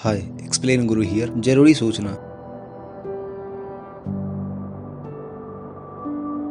Hi explain Guru here. जरूरी सूचना।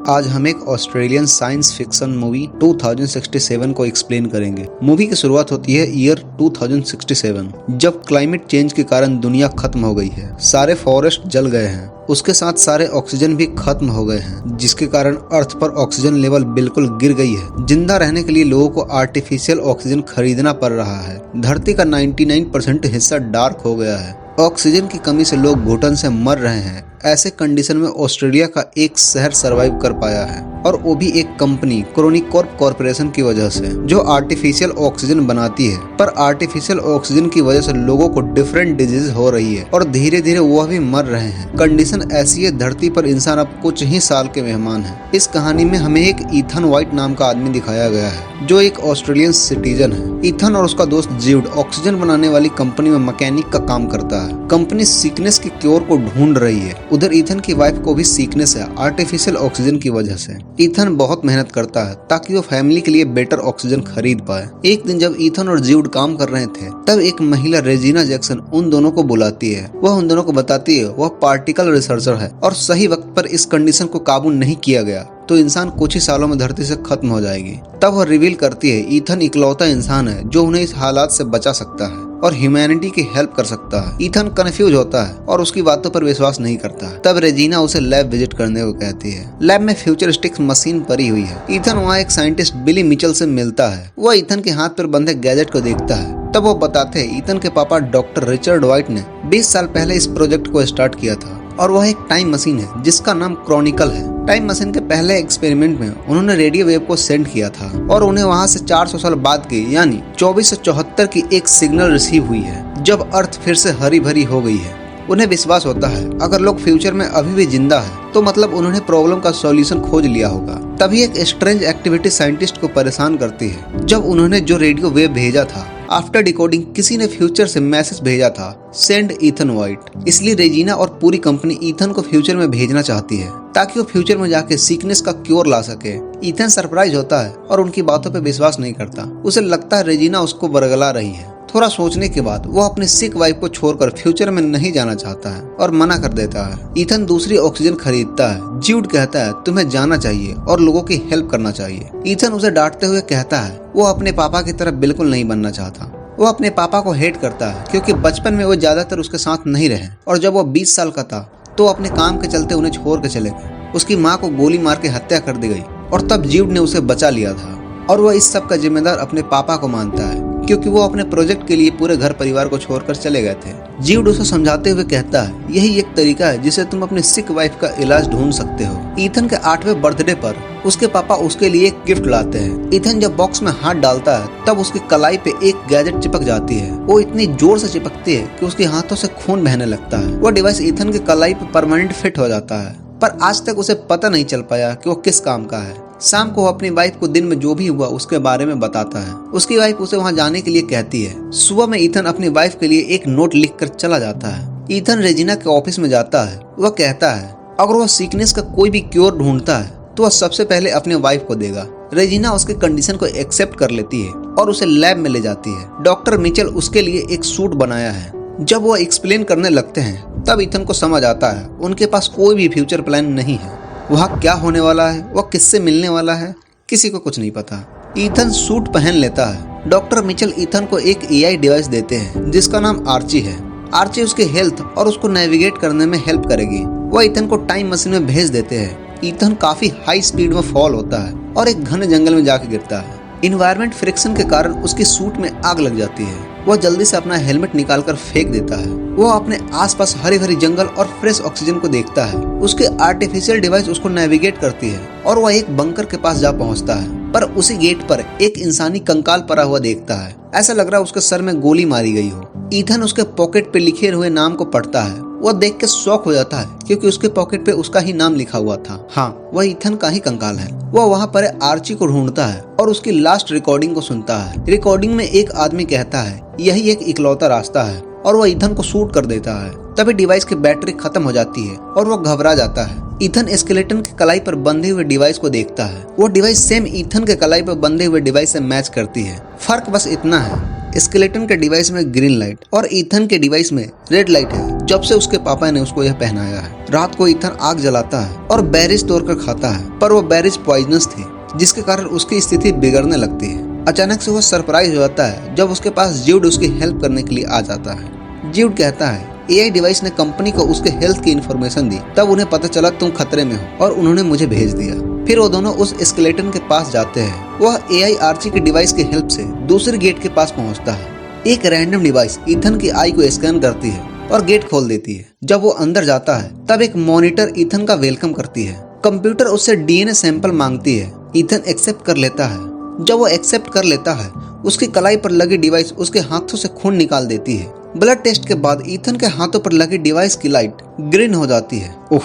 आज हम एक ऑस्ट्रेलियन साइंस फिक्शन मूवी 2067 को एक्सप्लेन करेंगे। मूवी की शुरुआत होती है ईयर 2067 जब क्लाइमेट चेंज के कारण दुनिया खत्म हो गई है। सारे फॉरेस्ट जल गए हैं, उसके साथ सारे ऑक्सीजन भी खत्म हो गए हैं, जिसके कारण अर्थ पर ऑक्सीजन लेवल बिल्कुल गिर गई है। जिंदा रहने के लिए लोगों को आर्टिफिशियल ऑक्सीजन खरीदना पड़ रहा है। धरती का 99% हिस्सा डार्क हो गया है। ऑक्सीजन की कमी से लोग घुटन से मर रहे हैं। ऐसे कंडीशन में ऑस्ट्रेलिया का एक शहर सरवाइव कर पाया है, और वो भी एक कंपनी क्रोनिकॉर्प कॉर्पोरेशन की वजह से, जो आर्टिफिशियल ऑक्सीजन बनाती है। पर आर्टिफिशियल ऑक्सीजन की वजह से लोगों को डिफरेंट डिजीज हो रही है और धीरे धीरे वह भी मर रहे हैं। कंडीशन ऐसी है, धरती पर इंसान अब कुछ ही साल के मेहमान है। इस कहानी में हमें एक ईथन व्हाइट नाम का आदमी दिखाया गया है, जो एक ऑस्ट्रेलियन सिटीजन है। ईथन और उसका दोस्त जीवड ऑक्सीजन बनाने वाली कंपनी में मैकेनिक का काम करता है। कंपनी सीकनेस के क्योर को ढूंढ रही है। उधर ईथन की वाइफ को भी सीकनेस है आर्टिफिशियल ऑक्सीजन की वजह से। ईथन बहुत मेहनत करता है ताकि वो फैमिली के लिए बेटर ऑक्सीजन खरीद पाए। एक दिन जब ईथन और जीवड काम कर रहे थे, तब एक महिला रेजिना जैक्सन उन दोनों को बुलाती है। वह उन दोनों को बताती है वह पार्टिकल रिसर्चर है, और सही वक्त पर इस कंडीशन को काबू नहीं किया गया तो इंसान कुछ ही सालों में धरती से खत्म हो जाएगी। तब वह रिवील करती है ईथन इकलौता इंसान है जो उन्हें इस हालात से बचा सकता है और ह्यूमैनिटी की हेल्प कर सकता है। ईथन कंफ्यूज होता है और उसकी बातों पर विश्वास नहीं करता। तब रेजिना उसे लैब विजिट करने को कहती है। लैब में फ्यूचरिस्टिक मशीन पड़ी हुई है। ईथन वहाँ एक साइंटिस्ट बिली मिचेल से मिलता है। वह ईथन के हाथ पर बंधे गैजेट को देखता है। तब वो बताते हैं ईथन के पापा डॉक्टर रिचर्ड व्हाइट ने 20 साल पहले इस प्रोजेक्ट को स्टार्ट किया था, और वह एक टाइम मशीन है जिसका नाम क्रॉनिकल है। टाइम मशीन के पहले एक्सपेरिमेंट में उन्होंने रेडियो वेव को सेंड किया था, और उन्हें वहां से 400 साल बाद की यानी 2474 की एक सिग्नल रिसीव हुई है, जब अर्थ फिर से हरी भरी हो गई है। उन्हें विश्वास होता है अगर लोग फ्यूचर में अभी भी जिंदा है तो मतलब उन्होंने प्रॉब्लम का सॉल्यूशन खोज लिया होगा। तभी एक स्ट्रेंज एक्टिविटी साइंटिस्ट को परेशान करती है। जब उन्होंने जो रेडियो वेव भेजा था, आफ्टर डिकोडिंग किसी ने फ्यूचर से मैसेज भेजा था, सेंड ईथन व्हाइट। इसलिए रेजिना और पूरी कंपनी ईथन को फ्यूचर में भेजना चाहती है ताकि वो फ्यूचर में जाके सीकनेस का क्योर ला सके। ईथन सरप्राइज होता है और उनकी बातों पे विश्वास नहीं करता। उसे लगता है रेजिना उसको बरगला रही है। थोड़ा सोचने के बाद वो अपनी सिक वाइफ को छोड़कर फ्यूचर में नहीं जाना चाहता है और मना कर देता है। ईथन दूसरी ऑक्सीजन खरीदता है। जीवड कहता है तुम्हें जाना चाहिए और लोगों की हेल्प करना चाहिए। ईथन उसे डांटते हुए कहता है वो अपने पापा की तरह बिल्कुल नहीं बनना चाहता। वो अपने पापा को हेट करता है क्योंकि बचपन में वो ज्यादातर उसके साथ नहीं रहे, और जब वो 20 साल का था तो अपने काम के चलते उन्हें छोड़ के चले गए। उसकी माँ को गोली मार के हत्या कर दी गई, और तब जीवड ने उसे बचा लिया था, और वह इस सब का जिम्मेदार अपने पापा को मानता है क्योंकि वो अपने प्रोजेक्ट के लिए पूरे घर परिवार को छोड़कर चले गए थे। जीवड उसे समझाते हुए कहता है यही एक तरीका है जिससे तुम अपनी सिक वाइफ का इलाज ढूंढ सकते हो। ईथन के 8वें बर्थडे पर उसके पापा उसके लिए एक गिफ्ट लाते हैं। ईथन जब बॉक्स में हाथ डालता है तब उसकी कलाई पे एक गैजेट चिपक जाती है। वो इतनी जोर से चिपकती है कि उसके हाथों से खून बहने लगता है। वो डिवाइस ईथन की कलाई पे परमानेंट फिट हो जाता है, पर आज तक उसे पता नहीं चल पाया कि वो किस काम का है। शाम को वो अपनी वाइफ को दिन में जो भी हुआ उसके बारे में बताता है। उसकी वाइफ उसे वहां जाने के लिए कहती है। सुबह में ईथन अपनी वाइफ के लिए एक नोट लिखकर चला जाता है। ईथन रेजिना के ऑफिस में जाता है। वह कहता है अगर वह सीकनेस का कोई भी क्योर ढूंढता है तो वह सबसे पहले अपने वाइफ को देगा। रेजिना उसके कंडीशन को एक्सेप्ट कर लेती है और उसे लैब में ले जाती है। डॉक्टर मिचेल उसके लिए एक सूट बनाया है। जब वो एक्सप्लेन करने लगते हैं तब ईथन को समझ आता है उनके पास कोई भी फ्यूचर प्लान नहीं है। वहाँ क्या होने वाला है, वह किससे मिलने वाला है, किसी को कुछ नहीं पता। ईथन सूट पहन लेता है। डॉक्टर मिचेल ईथन को एक एआई डिवाइस देते हैं जिसका नाम आर्ची है। आर्ची उसके हेल्थ और उसको नेविगेट करने में हेल्प करेगी। वह ईथन को टाइम मशीन में भेज देते हैं। ईथन काफी हाई स्पीड में फॉल होता है और एक घने जंगल में जाके गिरता है। इन्वायरमेंट फ्रिक्शन के कारण उसकी सूट में आग लग जाती है। वह जल्दी से अपना हेलमेट निकालकर फेंक देता है। वो अपने आसपास हरी भरी जंगल और फ्रेश ऑक्सीजन को देखता है। उसके आर्टिफिशियल डिवाइस उसको नेविगेट करती है और वह एक बंकर के पास जा पहुंचता है, पर उसी गेट पर एक इंसानी कंकाल पड़ा हुआ देखता है। ऐसा लग रहा है उसके सर में गोली मारी गई हो। ईथन उसके पॉकेट पे लिखे हुए नाम को पढ़ता है। वह देख के शॉक हो जाता है क्योंकि उसके पॉकेट पे उसका ही नाम लिखा हुआ था। हाँ, वह ईथन का ही कंकाल है। वह वहाँ पर आर्ची को ढूंढता है और उसकी लास्ट रिकॉर्डिंग को सुनता है। रिकॉर्डिंग में एक आदमी कहता है यही एक इकलौता रास्ता है, और वह ईथन को शूट कर देता है। तभी डिवाइस की बैटरी खत्म हो जाती है और वह घबरा जाता है। ईथन स्केलेटन के कलाई पर बंधे हुए डिवाइस को देखता है। वो डिवाइस सेम ईथन के कलाई पर बंधे हुए डिवाइस से मैच करती है। फर्क बस इतना है स्केलेटन के डिवाइस में ग्रीन लाइट और ईथन के डिवाइस में रेड लाइट है जब से उसके पापा ने उसको यह पहनाया है। रात को ईथन आग जलाता है और बेरीज तोड़कर खाता है, पर वो बेरीज पॉइजनस थी जिसके कारण उसकी स्थिति बिगड़ने लगती है। अचानक से वो सरप्राइज हो जाता है जब उसके पास ज्यूड उसकी हेल्प करने के लिए आ जाता है। ज्यूड कहता है एआई डिवाइस ने कंपनी को उसके हेल्थ की इन्फॉर्मेशन दी, तब उन्हें पता चला तुम खतरे में हो और उन्होंने मुझे भेज दिया। फिर वो दोनों उस स्केलेटन के पास जाते हैं। वह एआई आर्ची के डिवाइस की हेल्प से दूसरे गेट के पास पहुंचता है। एक रैंडम डिवाइस ईथन की आई को स्कैन करती है और गेट खोल देती है। जब वो अंदर जाता है तब एक मॉनिटर ईथन का वेलकम करती है। कंप्यूटर उससे डीएनए सैंपल मांगती है। ईथन एक्सेप्ट कर लेता है। जब वो एक्सेप्ट कर लेता है उसकी कलाई पर लगी डिवाइस उसके हाथों से खून निकाल देती है। ब्लड टेस्ट के बाद ईथन के हाथों पर लगी डिवाइस की लाइट ग्रीन हो जाती है। ओह,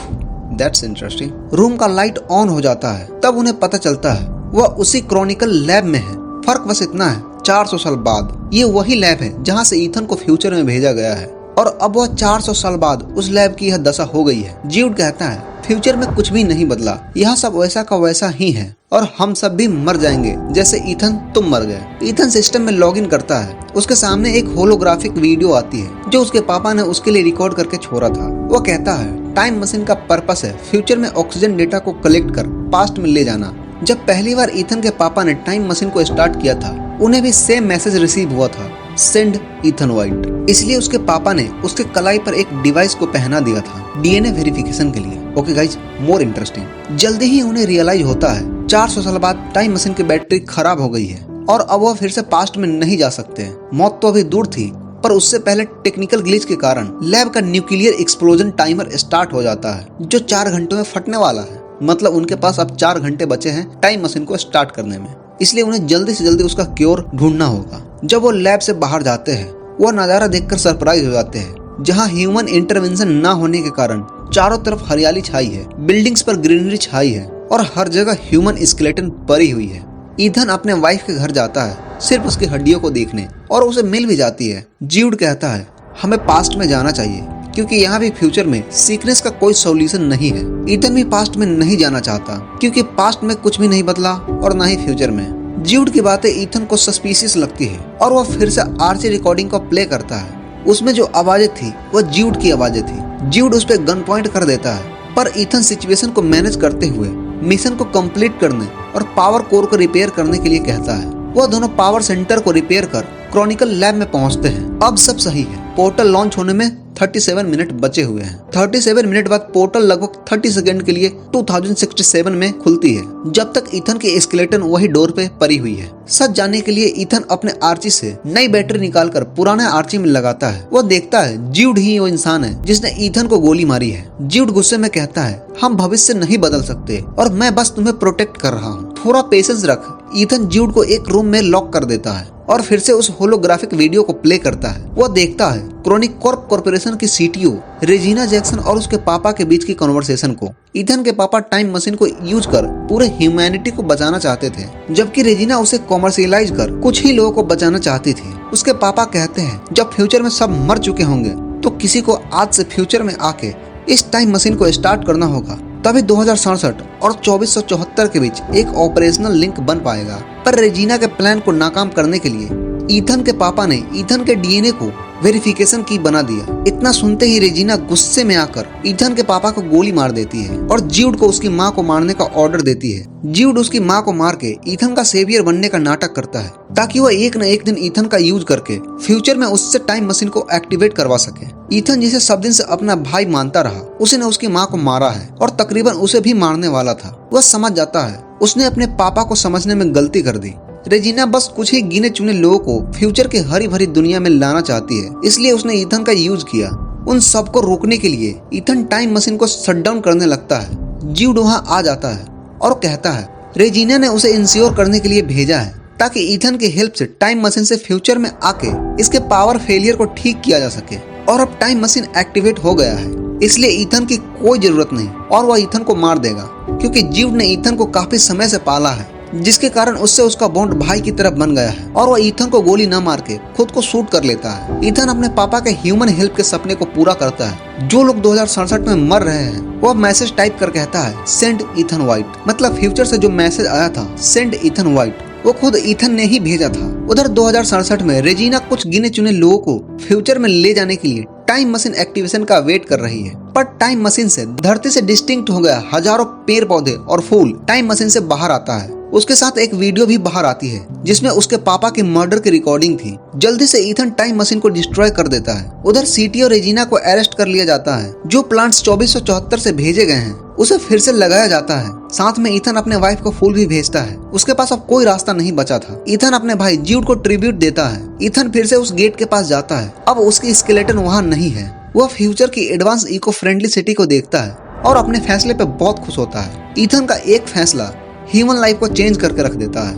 दैट्स इंटरेस्टिंग। रूम का लाइट ऑन हो जाता है। तब उन्हें पता चलता है वह उसी क्रॉनिकल लैब में है। फर्क बस इतना है, 400 साल बाद ये वही लैब है जहाँ से ईथन को फ्यूचर में भेजा गया है और अब वह 400 साल बाद उस लैब की यह दशा हो गई है। ज्यूड कहता है फ्यूचर में कुछ भी नहीं बदला, यह सब वैसा का वैसा ही है और हम सब भी मर जाएंगे जैसे ईथन तुम मर गए। ईथन सिस्टम में लॉगिन करता है। उसके सामने एक होलोग्राफिक वीडियो आती है जो उसके पापा ने उसके लिए रिकॉर्ड करके छोड़ा था। वो कहता है टाइम मशीन का पर्पस है फ्यूचर में ऑक्सीजन डेटा को कलेक्ट कर पास्ट में ले जाना। जब पहली बार ईथन के पापा ने टाइम मशीन को स्टार्ट किया था उन्हें भी सेम मैसेज रिसीव हुआ था, सेंड ईथन वाइट। इसलिए उसके पापा ने उसके कलाई पर एक डिवाइस को पहना दिया था डीएनए वेरिफिकेशन के लिए। Okay guys, more interesting. जल्दी ही उन्हें रियलाइज होता है 400 साल बाद टाइम मशीन की बैटरी खराब हो गई है और अब वह फिर से पास्ट में नहीं जा सकते। मौत तो अभी दूर थी, पर उससे पहले टेक्निकल ग्लिच के कारण लैब का न्यूक्लियर एक्सप्लोजन टाइमर स्टार्ट हो जाता है जो 4 घंटों में फटने वाला है। मतलब उनके पास अब 4 घंटे बचे हैं टाइम मशीन को स्टार्ट करने में, इसलिए उन्हें जल्दी से जल्दी उसका क्योर ढूंढना होगा। जब वो लैब से बाहर जाते हैं वो नजारा देखकर सरप्राइज हो जाते हैं जहां ह्यूमन इंटरवेंशन ना होने के कारण चारों तरफ हरियाली छाई है, बिल्डिंग्स पर ग्रीनरी छाई है और हर जगह ह्यूमन स्केलेटन पड़ी हुई है। ईथन अपने वाइफ के घर जाता है सिर्फ उसकी हड्डियों को देखने और उसे मिल भी जाती है। ज्यूड कहता है हमें पास्ट में जाना चाहिए क्योंकि यहाँ भी फ्यूचर में सीकनेस का कोई सॉल्यूशन नहीं है। ईथन भी पास्ट में नहीं जाना चाहता क्योंकि पास्ट में कुछ भी नहीं बदला और ना ही फ्यूचर में। ज्यूड की बातें ईथन को सस्पिशियस लगती है और वह फिर से आरसी रिकॉर्डिंग को प्ले करता है। उसमें जो आवाजें थी वह ज्यूड की आवाजें थी। ज्यूड उस पर गन पॉइंट कर देता है, पर ईथन सिचुएशन को मैनेज करते हुए मिशन को कंप्लीट करने और पावर कोर को रिपेयर करने के लिए कहता है। वह दोनों पावर सेंटर को रिपेयर कर क्रॉनिकल लैब में पहुंचते हैं। अब सब सही है। पोर्टल लॉन्च होने में 37 मिनट बचे हुए हैं। 37 मिनट बाद पोर्टल लगभग 30 सेकंड के लिए 2067 में खुलती है। जब तक ईथन की स्केलेटन वही डोर पे पड़ी हुई है। सच जानने के लिए ईथन अपने आर्ची से नई बैटरी निकालकर पुराने आर्ची में लगाता है। वो देखता है ज्यूड ही वो इंसान है जिसने ईथन को गोली मारी है। ज्यूड गुस्से में कहता है हम भविष्य नहीं बदल सकते और मैं बस तुम्हें प्रोटेक्ट कर रहा हूँ, थोड़ा पेशेंस रख। ईथन ज्यूड को एक रूम में लॉक कर देता है और फिर से उस होलोग्राफिक वीडियो को प्ले करता है। वो देखता है क्रोनिक कॉर्प कॉर्पोरेशन की सीटीओ रेजिना जैक्सन और उसके पापा के बीच की कन्वर्सेशन को। ईथन के पापा टाइम मशीन को यूज कर पूरे ह्यूमैनिटी को बचाना चाहते थे, जबकि रेजिना उसे कॉमर्शियलाइज कर कुछ ही लोगों को बचाना चाहती थी। उसके पापा कहते हैं जब फ्यूचर में सब मर चुके होंगे तो किसी को आज से फ्यूचर में आके इस टाइम मशीन को स्टार्ट करना होगा, तभी 2067 और 2474 के बीच एक ऑपरेशनल लिंक बन पाएगा। पर रेजिना के प्लान को नाकाम करने के लिए ईथन के पापा ने ईथन के डीएनए को वेरिफिकेशन की बना दिया। इतना सुनते ही रेजिना गुस्से में आकर ईथन के पापा को गोली मार देती है और ज्यूड को उसकी माँ को मारने का ऑर्डर देती है। ज्यूड उसकी माँ को मार के ईथन का सेवियर बनने का नाटक करता है ताकि वह एक न एक दिन ईथन का यूज करके फ्यूचर में उससे टाइम मशीन को एक्टिवेट करवा सके। ईथन जिसे सब दिन से अपना भाई मानता रहा, उसने उसकी माँ को मारा है और तकरीबन उसे भी मारने वाला था। वह समझ जाता है उसने अपने पापा को समझने में गलती कर दी। रेजिना बस कुछ ही गिने चुने लोगों को फ्यूचर के हरी भरी दुनिया में लाना चाहती है, इसलिए उसने ईथन का यूज किया। उन सबको रोकने के लिए ईथन टाइम मशीन को शट डाउन करने लगता है। ज्यूड वहां आ जाता है और कहता है रेजिना ने उसे इंश्योर करने के लिए भेजा है ताकि ईथन की हेल्प से टाइम मशीन से फ्यूचर में आके इसके पावर फेलियर को ठीक किया जा सके। और अब टाइम मशीन एक्टिवेट हो गया है, इसलिए ईथन की कोई जरूरत नहीं और वह ईथन को मार देगा क्योंकि ज्यूड ने ईथन को काफी समय से पाला है, जिसके कारण उससे उसका बॉन्ड भाई की तरफ बन गया है। और वह ईथन को गोली न मार के खुद को शूट कर लेता है। ईथन अपने पापा के ह्यूमन हेल्प के सपने को पूरा करता है। जो लोग 2067 में मर रहे हैं वो मैसेज टाइप कर कहता है सेंड ईथन वाइट, मतलब फ्यूचर से जो मैसेज आया था सेंड ईथन वाइट वो खुद ईथन ने ही भेजा था। उधर 2067 में रेजिना कुछ गिने चुने लोगों को फ्यूचर में ले जाने के लिए टाइम मशीन एक्टिवेशन का वेट कर रही है, पर टाइम मशीन से धरती से डिस्टिंक्ट हो गया हजारों पेड़ पौधे और फूल टाइम मशीन से बाहर आता है। उसके साथ एक वीडियो भी बाहर आती है जिसमें उसके पापा के मर्डर की रिकॉर्डिंग थी। जल्दी से ईथन टाइम मशीन को डिस्ट्रॉय कर देता है। उधर सीटी और रेजिना को अरेस्ट कर लिया जाता है। जो प्लांट्स 2474 से भेजे गए हैं उसे फिर से लगाया जाता है। साथ में ईथन अपने वाइफ को फूल भी भेजता है। उसके पास अब कोई रास्ता नहीं बचा था। ईथन अपने भाई ज्यूड को ट्रिब्यूट देता है। ईथन फिर से उस गेट के पास जाता है। अब उसकी स्केलेटन वहाँ नहीं है। वह फ्यूचर की एडवांस इको फ्रेंडली सिटी को देखता है और अपने फैसले पे बहुत खुश होता है। ईथन का एक फैसला ह्यूमन लाइफ को चेंज करके रख देता है।